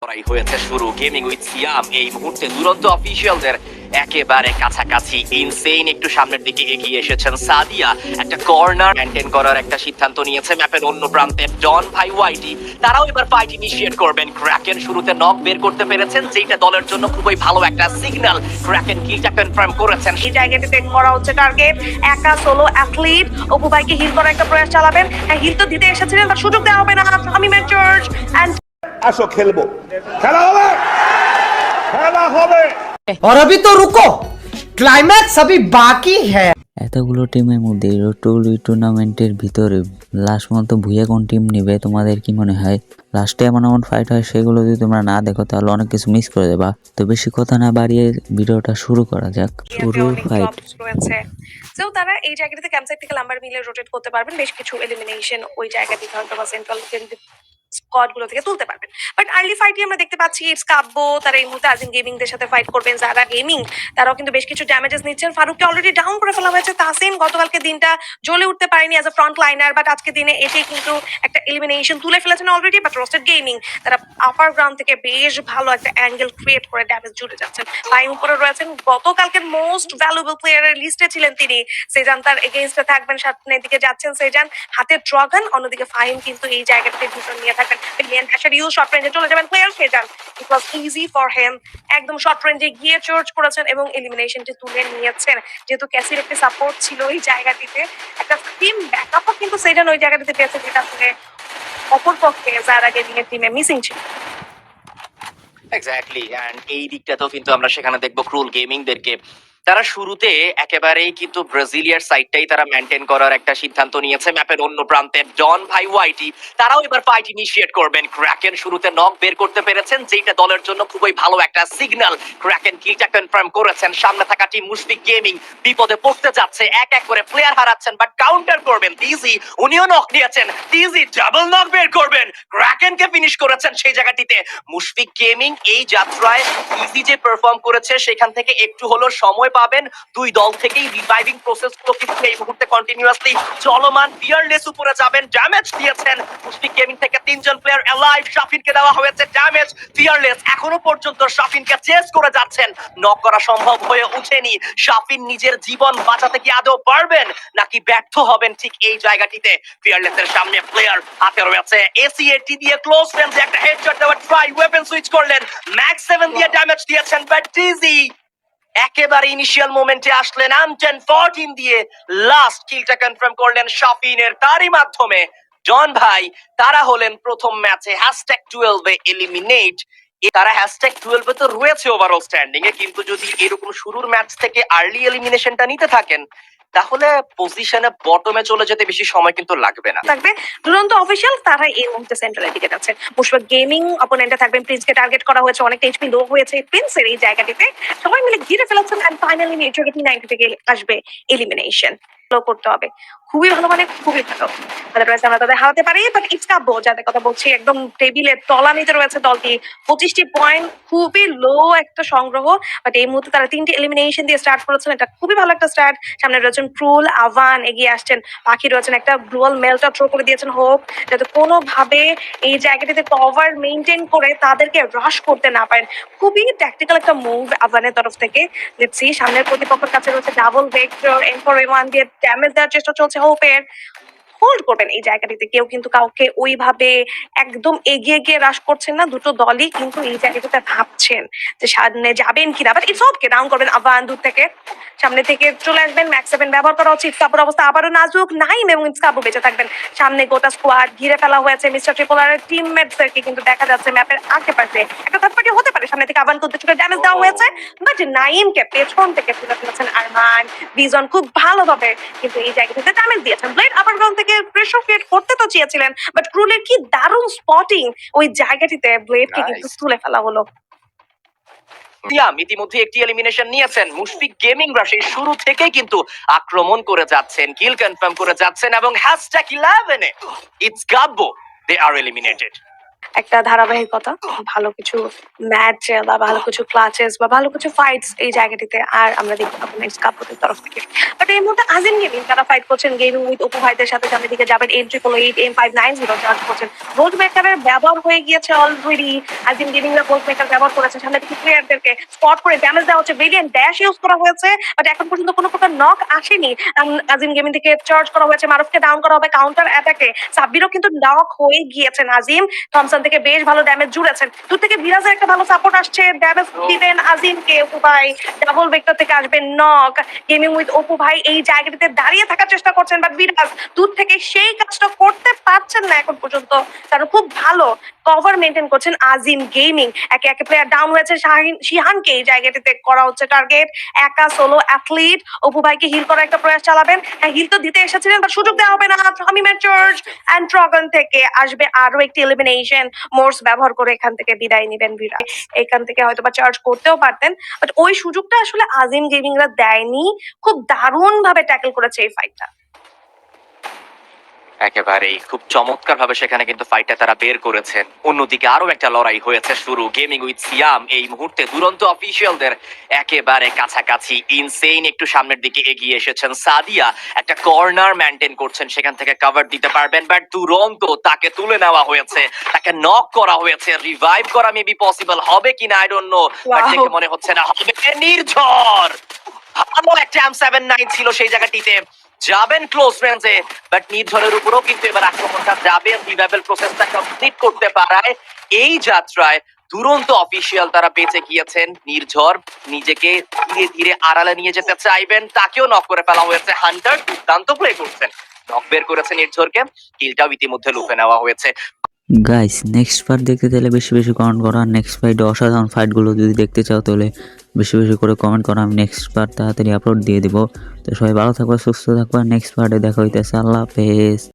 করাই হয়েছে শুরু। গেমিং উইথ সিয়াম এই মুহূর্তে দুরন্ত অফিসিয়ালদের একেবারে কাছাকাছি। ইনসেইন একটু সামনের দিকে এগিয়ে এসেছেন। সাদিয়া একটা কর্নার মেইনটেইন করার একটা সিদ্ধান্ত নিয়েছে ম্যাপের অন্য প্রান্তে। ডন ভাই ওয়াইটি তারাও এবার ফাইট ইনিশিয়েট করবেন। ক্র্যাকেন শুরুতে নক বের করতে পেরেছেন, যেটা দলের জন্য খুবই ভালো একটা সিগন্যাল। ক্র্যাকেন কিলটা কনফার্ম করেছেন। এই জায়গাটিতে করা হচ্ছে টার্গেট। একা সোলো অ্যাথলিট অপু ভাইকে হিল করার একটা প্রয়াস চালাবেন। হ্যাঁ, হিল তো দিতে এসেছিলেন, বাট সুযোগ দেওয়া হবে না। আমি ম্যাচর্জ এন্ড আসো খেলবো, খেলা হবে, খেলা হবে। और अभी तो रुको, क्लाइमैक्स अभी बाकी है। এতগুলো টিমের মধ্যে টুর্নামেন্টের ভিতরে লাস্ট পর্যন্ত ভুইয়া কোন টিম নেবে তোমাদের কি মনে হয়? লাস্টে এমন এমন ফাইট হয়, সেগুলো যদি তোমরা না দেখো তাহলে অনেক কিছু মিস করে দেবা। তো বেশি কথা না বাড়িয়ে ভিডিওটা শুরু করা যাক। শুরু ফাইট রয়েছে। তো তারা এই জায়গাটিতে ক্যাম্পসাইট থেকে লাম্বার মিলে রোটেট করতে পারবেন। বেশ কিছু এলিমিনেশন ওই জায়গাটিতে হয়তো বা সেন্ট্রাল স্কোয়াড গুলো থেকে তুলতে পারবেন। বাট আর্লি ফাইটই আমরা দেখতে পাচ্ছি ইটস কাব্য তারা এই মুহূর্তে আজিম গেমিং দের সাথে ফাইট করবেন। যারা গেমিং তারাও কিন্তু বেশ কিছু ড্যামেজেস নিচ্ছেন। ফারুককে অলরেডি ডাউন করে ফেলা হয়েছে। তাসিম গতকালকে দিনটা জ্বলে উঠতে পারেনি as a front liner, but আজকে দিনে এসে কিন্তু একটা এলিমিনেশন তুলে ফেলেছেন অলরেডি। বাট রোস্টেড গেমিং তারা আপার গ্রাউন্ড থেকে বেশ ভালো একটা অ্যাঙ্গেল ক্রিয়েট করে ড্যামেজ জুড়ে যাচ্ছেন। পাই উপরে রয়েছেন গতকালকের মোস্ট ভ্যালুয়েবল প্লেয়ারের লিস্টে ছিলেন তিনি। সেজান তার এগেইনস্টে থাকবেন, সামনের দিকে যাচ্ছেন সেজান, হাতে ড্রাগন, অন্যদিকে ফাহিম কিন্তু এই জায়গাটাতে ভিতর নিয়ে থাকবেন। বিলিয়ন ড্যাশের ইউজ শর্ট রেঞ্জে চলে যাবেন player Shezan. It was easy for him, একদম শর্ট রেঞ্জে গিয়ে চার্জ করেছেন এবং এলিমিনেশনটি তুলে নিয়েছেন। যেহেতু ক্যাসির একটি সাপোর্ট ছিল এই জায়গাটিতে, একটা টিম ব্যাকআপও কিন্তু সেজান ওই জায়গাটিতে পেয়েছে, যেটা আসলে অপর পক্ষে যারা গেমিং এর টিমে মিসিং ছিল। এক্স্যাক্টলি, এন্ড এই দিকটাতেও কিন্তু আমরা সেখানে দেখবো ক্রুল গেমিংদেরকে। তারা শুরুতে একেবারেই কিন্তু ব্রাজিলিয়ার সাইডটাই তারা মেইনটেইন করার একটা সিদ্ধান্ত নিয়েছে ম্যাপের অন্য প্রান্তে। ডন ভাই ওয়াইটি তারাও এবার ফাইট ইনিশিয়েট করবেন। ক্র্যাকেন শুরুতে নক বের করতে পেরেছেন, যেটা দলের জন্য খুবই ভালো একটা সিগন্যাল। ক্র্যাকেন কিলটা কনফার্ম করেছেন। সামনে থাকা টিম মুশফিক গেমিং বিপদে পড়তে যাচ্ছে, এক এক করে প্লেয়ার হারাচ্ছেন, বাট কাউন্টার করবেন তিজি। উনিও নক নিয়েছেন, তিজি ডাবল নক বের করবেন, ক্র্যাকেনকে ফিনিশ করেছেন সেই জায়গাটিতে। মুশফিক গেমিং এই যাত্রায় তিজি যে পারফর্ম করেছে সেখান থেকে একটু হলো সময় পাবেন। দুই দল থেকেই রিভাইভিং প্রসেস গুলো কিন্তু এই মুহূর্তে কন্টিনিউয়াসলি চলমান। ফিয়ারলেস উপরে যাবেন, ড্যামেজ দিয়েছেন মুশফিক গেমিং থেকে তিনজন প্লেয়ার অ্যালাইভ। শাফিনকে দেওয়া হয়েছে ড্যামেজ। ফিয়ারলেস এখনো পর্যন্ত শাফিনকে চেস করে যাচ্ছেন, নক করা সম্ভব হয়ে ওঠেনি। শাফিন নিজের জীবন বাঁচাতে কি আদৌ পারবেন নাকি ব্যর্থ হবেন ঠিক এই জায়গাটিতে? ফিয়ারলেসের সামনে প্লেয়ার হাতে রয়েছে এসিএটি দিয়ে ক্লোজ রেঞ্জে একটা হেডশট দেওয়ার ট্রাই, ওয়েপন সুইচ করলেন, ম্যাক্স 7 দিয়ে ড্যামেজ দিয়েছেন, বাট টিজি একেবারে ইনিশিয়াল মোমেন্টে আসলেন M10 14 দিয়ে লাস্ট কিলটা কনফার্ম করলেন শাফিনের। তারই মাধ্যমে জন ভাই তারা হলেন প্রথম ম্যাচে #12 এ এলিমিনেট। তারা #12 এ তো রয়েছে ওভারঅল স্ট্যান্ডিং এ, কিন্তু যদি এরকম শুরুর ম্যাচ থেকে আর্লি এলিমিনেশনটা নিতে থাকেন তাহলে পজিশনে বটমে চলে যেতে বেশি সময় কিন্তু লাগবে না। থাকবে দুরন্ত অফিসিয়াল তারা এই মুহূর্তে সেন্ট্রালের দিকে যাচ্ছে। মুশফিক গেমিং অপোনেন্টে থাকবেন, প্রিন্সকে টার্গেট করা হয়েছে, অনেকটা এইচপি লো হয়েছে প্রিন্সের এই জায়গাটিতে। সবাই মিলে ঘিরে ফেলেছেন এন্ড ফাইনালি মেজরিটি 90 থেকে আসবে এলিমিনেশন করতে হবে। খুবই ভালো, মানে খুবই ভালো। আদারওয়াইজ আমরা তাদের হারাতে পারি, বাট ইটস কাব্য যাদের কথা বলছি একদম টেবিলের তলানিতে রয়েছে দলটি। 25টি পয়েন্ট, খুবই লো একটা সংগ্রহ। বাট এই মুহূর্তে তারা 3টি এলিমিনেশন দিয়ে স্টার্ট করেছেন, এটা খুবই ভালো একটা স্টার্ট। সামনে রয়েছেন ক্রুল, আভান এগিয়ে আসছেন, পাখি রয়েছেন, একটা গ্লোয়াল মেলটা থ্রো করে দিয়েছেন হোপ, যাতে কোনোভাবে এই জায়গাটিতে কভার মেইনটেইন করে তাদেরকে রাশ করতে না পারেন। খুবই ট্যাকটিক্যাল একটা মুভ আভানের তরফ থেকে। দেখছি সামনের প্রতিপক্ষের কাছে রয়েছে ডাবল ভেক্টর, M4A1 দিয়ে ড্যামেজ দেওয়ার চেষ্টা চলছে হোপের। হোল্ড করবেন এই জায়গাটিতে, কেউ কিন্তু কাউকে ওইভাবে একদম এগিয়ে গিয়ে রাশ করছেন না। দুটো দলই কিন্তু এই জায়গাটাতে ভাবছেন যে সামনে যাবেন কিনা, বাট ইটস ওকে, ডাউন করবেন আভান দূর থেকে। সামনে থেকে চলে আসবেন, ম্যাক্স 7 ব্যবহার করা হচ্ছে। ইটকাপুর অবস্থা আবারও নাজুক, নাইম এবং ইটকাপু বেঁচে থাকবেন। সামনে গোটা স্কোয়াড ঘিরে ফেলা হয়েছে। মিস্টার ট্রিপলারের টিমমেটসদেরকে কিন্তু দেখা যাচ্ছে ম্যাপের আশেপাশে। একটা থার্ড পার্টি হতে পারে। সামনে থেকে আভান করতে চলে ড্যামেজ দেওয়া হয়েছে, বাট নাইমকে পেছন থেকে তুলে ফেলেছেন আরমান। বিজন খুব ভালোভাবে কিন্তু এই জায়গাটিতে ড্যামেজ দিয়েছেন। ব্লেড আপার গ্রাউন্ড থেকে প্রেশার ক্রিয়েট করতে তো চেয়েছিলেন, বাট ক্রুলের কি দারুণ স্পটিং, ওই জায়গাটিতে ব্লেডকে কিন্তু তুলে ফেলা হলো। সিয়াম ইতিমধ্যে একটি এলিমিনেশন নিয়েছেন। মুশফিক গেমিংরা সেই শুরু থেকেই কিন্তু আক্রমণ করে যাচ্ছেন, কিল কনফার্ম করে যাচ্ছেন এবং #11 এ ইটস গাব্বো দে আর এলিমিনেটেড। একটা ধারাবাহিকতা, ভালো কিছু ম্যাচ বা ভালো কিছু ক্লাচেস বা ভালো কিছু ফাইটস এই জায়গাটিতে আর আমরা দেখতে পাবো নেক্সট কাপড়ের তরফ থেকে। বাট এই মুহূর্তে আজিম গেমিং তারা ফাইট করছেন গেমিং উইথ অপু ভাইদের সাথে, সামনের দিকে যাবেন M888 M590 চার্জ করছেন। ভোল্ট মেকারের ব্যবহার হয়ে গিয়েছে অলরেডি, আজিম গেমিং এর ভোল্ট মেকার ব্যবহার করেছে, সামনের দিকে প্লেয়ারদেরকে স্পট করে ড্যামেজ দেওয়া হচ্ছে, ভেরিয়েন্ট ড্যাশ ইউজ করা হয়েছে বাট এখন পর্যন্ত কোনো প্রকার নক আসেনি। আজিম গেমিং থেকে চার্জ করা হয়েছে, মারুফকে ডাউন করা হবে কাউন্টার অ্যাটাকে, সাব্বিরও কিন্তু নক হয়ে গিয়েছেন। আজিম থমসন থেকে বেশ ভালো ড্যামেজ জুড়েছেন, দূর থেকে বিরাজের একটা ভালো সাপোর্ট আসছে, ড্যামেজ দিবেন আজিমকে। অপু ভাই ডাবল ভেক্টর থেকে আসবেন নক, গেমিং উইথ অপু ভাই এই জায়গাটিতে দাঁড়িয়ে থাকার চেষ্টা করছেন বাট বিরাজ দূর থেকে সেই কাজটা করতে পারছেন না এখন পর্যন্ত, কারণ খুব ভালো কভার মেনটেন করছেন আজিম গেমিং। একে একে প্লেয়ার ডাউন হয়েছে, শিহানকে এই জায়গাটিতে করা হচ্ছে টার্গেট, একা সোলো অ্যাথলিট। অপু ভাইকে হিল করার একটা প্রয়াস চালাবেন, হ্যাঁ হিল তো দিতে এসেছিলেন বাট সুযোগ দেওয়া হবে না। থামিমের চার্জ অ্যান্ড ড্রাগন থেকে আসবে আরো একটি এলিমিনেশন, মোর্স ব্যবহার করে এখান থেকে বিদায় নেবেন বিরাজ। এখান থেকে হয়তো বা চার্জ করতেও পারতেন বাট ওই সুযোগটা আসলে আজিম গেমিংরা দেয়নি, খুব দারুণ ভাবে ট্যাকল করেছে এই ফাইটটা। একেবারেই খুব চমৎকার ভাবে সেখানে কিন্তু ফাইটটা তারা বের করেছেন। অন্যদিকে আরো একটা লড়াই হয়েছে শুরু, গেমিং উইথ সিয়াম এই মুহূর্তে দুরন্ত অফিসিয়ালদের একেবারে কাছাকাছি, ইনসেইন একটু সামনের দিকে এগিয়ে এসেছেন। সাদিয়া একটা কর্নার মেনটেন করছেন, সেখান থেকে কভার দিতে পারবেন বাট দুরন্ত তাকে তুলে নেওয়া হয়েছে, তাকে নক করা হয়েছে, রিভাইভ করা মেবি পসিবল হবে কিনা I don't know, but Wow. দেখে মনে হচ্ছে না হবে। নির্ঝর ভালো একটা M79 ছিল সেই জায়গাটিতে, যাবেন ক্লোজ রেঞ্জে বাট নির্ঝরের উপরেও কিন্তু এবার আক্রমণটা যাবে, রিভাইভাল প্রসেসটা কমপ্লিট করতে পারায় এই যাত্রায় দুরন্ত অফিসিয়াল তারা বেঁচে গিয়েছেন। নির্ঝর নিজেকে ধীরে ধীরে আড়ালে নিয়ে যেতে চাইবেন, তাকেও নক করে ফেলা হয়েছে। হান্টার দুর্দান্ত প্লে করছেন, নক বের করেছে নির্ঝরকে, কিলটাও ইতিমধ্যে লুপে নেওয়া হয়েছে। গাইস নেক্সট পার্ট দেখতে চাইলে বেশি বেশি কমেন্ট করো, আর নেক্সট ফাইটে অসাধারণ ফাইটগুলো যদি দেখতে চাও তাহলে বেশি বেশি করে কমেন্ট করো, আমি নেক্সট পার্ট তাড়াতাড়ি আপলোড দিয়ে দিব। তো সবাই ভালো থাকবা, সুস্থ থাকবা, নেক্সট পার্টে দেখা হইতেছে, আল্লাহ হাফেজ।